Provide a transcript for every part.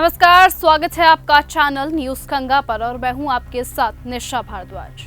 नमस्कार, स्वागत है आपका चैनल न्यूज गंगा पर और मैं हूं आपके साथ निशा भारद्वाज।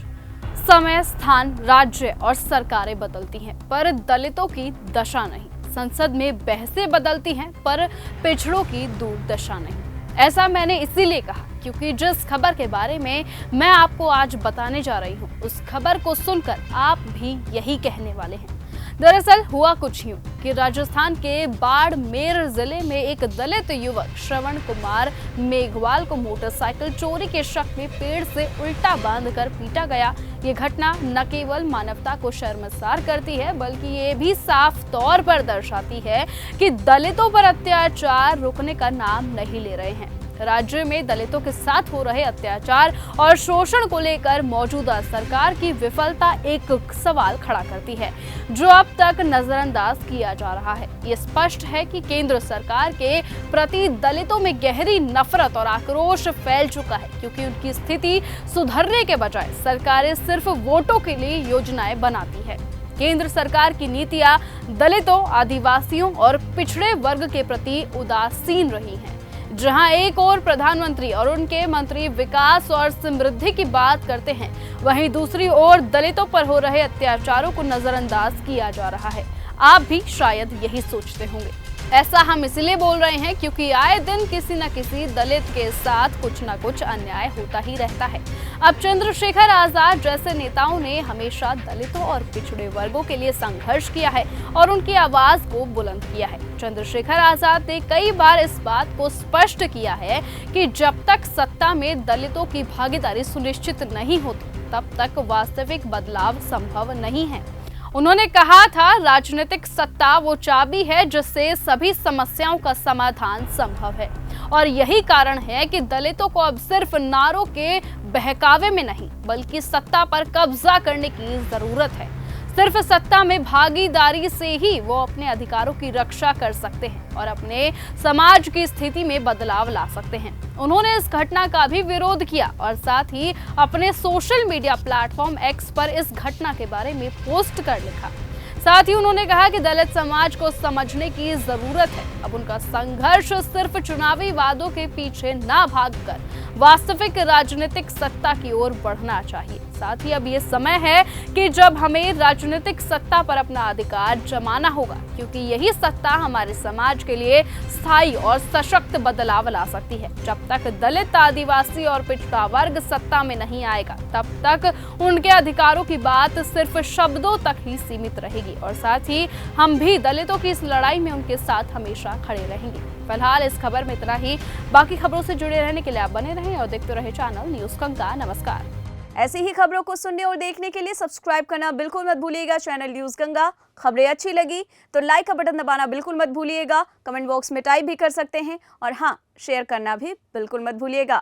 समय, स्थान, राज्य और सरकारें बदलती हैं पर दलितों की दशा नहीं। संसद में बहसें बदलती हैं पर पिछड़ों की दुर्दशा नहीं। ऐसा मैंने इसीलिए कहा क्योंकि जिस खबर के बारे में मैं आपको आज बताने जा रही हूं, उस खबर को सुनकर आप भी यही कहने वाले हैं। दरअसल हुआ कुछ यूं कि राजस्थान के बाड़मेर जिले में एक दलित युवक श्रवण कुमार मेघवाल को मोटरसाइकिल चोरी के शक में पेड़ से उल्टा बांधकर पीटा गया। ये घटना न केवल मानवता को शर्मसार करती है बल्कि ये भी साफ तौर पर दर्शाती है कि दलितों पर अत्याचार रुकने का नाम नहीं ले रहे हैं। राज्य में दलितों के साथ हो रहे अत्याचार और शोषण को लेकर मौजूदा सरकार की विफलता एक सवाल खड़ा करती है जो अब तक नजरअंदाज किया जा रहा है। ये स्पष्ट है कि केंद्र सरकार के प्रति दलितों में गहरी नफरत और आक्रोश फैल चुका है क्योंकि उनकी स्थिति सुधरने के बजाय सरकारें सिर्फ वोटों के लिए योजनाएं बनाती है। केंद्र सरकार की नीतियां दलितों, आदिवासियों और पिछड़े वर्ग के प्रति उदासीन रही हैं। जहां एक ओर प्रधानमंत्री और उनके मंत्री विकास और समृद्धि की बात करते हैं, वहीं दूसरी ओर दलितों पर हो रहे अत्याचारों को नजरअंदाज किया जा रहा है। आप भी शायद यही सोचते होंगे। ऐसा हम इसलिए बोल रहे हैं क्योंकि आए दिन किसी न किसी दलित के साथ कुछ न कुछ अन्याय होता ही रहता है। अब चंद्रशेखर आजाद जैसे नेताओं ने हमेशा दलितों और पिछड़े वर्गों के लिए संघर्ष किया है और उनकी आवाज को बुलंद किया है। चंद्रशेखर आजाद ने कई बार इस बात को स्पष्ट किया है कि जब तक सत्ता में दलितों की भागीदारी सुनिश्चित नहीं होती तब तक वास्तविक बदलाव संभव नहीं है। उन्होंने कहा था, राजनीतिक सत्ता वो चाबी है जिससे सभी समस्याओं का समाधान संभव है और यही कारण है कि दलितों को अब सिर्फ नारों के बहकावे में नहीं बल्कि सत्ता पर कब्जा करने की जरूरत है। सिर्फ सत्ता में भागीदारी से ही वो अपने अधिकारों की रक्षा कर सकते हैं और अपने समाज की स्थिति में बदलाव ला सकते हैं। उन्होंने इस घटना का भी विरोध किया और साथ ही अपने सोशल मीडिया प्लेटफॉर्म एक्स पर इस घटना के बारे में पोस्ट कर लिखा। साथ ही उन्होंने कहा कि दलित समाज को समझने की जरूरत है। अब उनका संघर्ष सिर्फ चुनावी वादों के पीछे ना भागकर वास्तविक राजनीतिक सत्ता की ओर बढ़ना चाहिए। साथ ही अब ये समय है कि जब हमें राजनीतिक सत्ता पर अपना अधिकार जमाना होगा क्योंकि यही सत्ता हमारे समाज के लिए स्थायी और सशक्त बदलाव ला सकती है। जब तक दलित, आदिवासी और पिछड़ा वर्ग सत्ता में नहीं आएगा तब तक उनके अधिकारों की बात सिर्फ शब्दों तक ही सीमित रहेगी और साथ ही हम भी दलितों की इस लड़ाई में उनके साथ हमेशा खड़े रहेंगे। फिलहाल इस खबर में इतना ही। बाकी खबरों से जुड़े रहने के लिए आप बने रहें और देखते रहे चैनल न्यूज गंगा। नमस्कार। ऐसी ही खबरों को सुनने और देखने के लिए सब्सक्राइब करना बिल्कुल मत भूलिएगा चैनल न्यूज गंगा। खबरें अच्छी लगी तो लाइक का बटन दबाना बिल्कुल मत भूलिएगा। कमेंट बॉक्स में टाइप भी कर सकते हैं और हाँ, शेयर करना भी बिल्कुल मत भूलिएगा।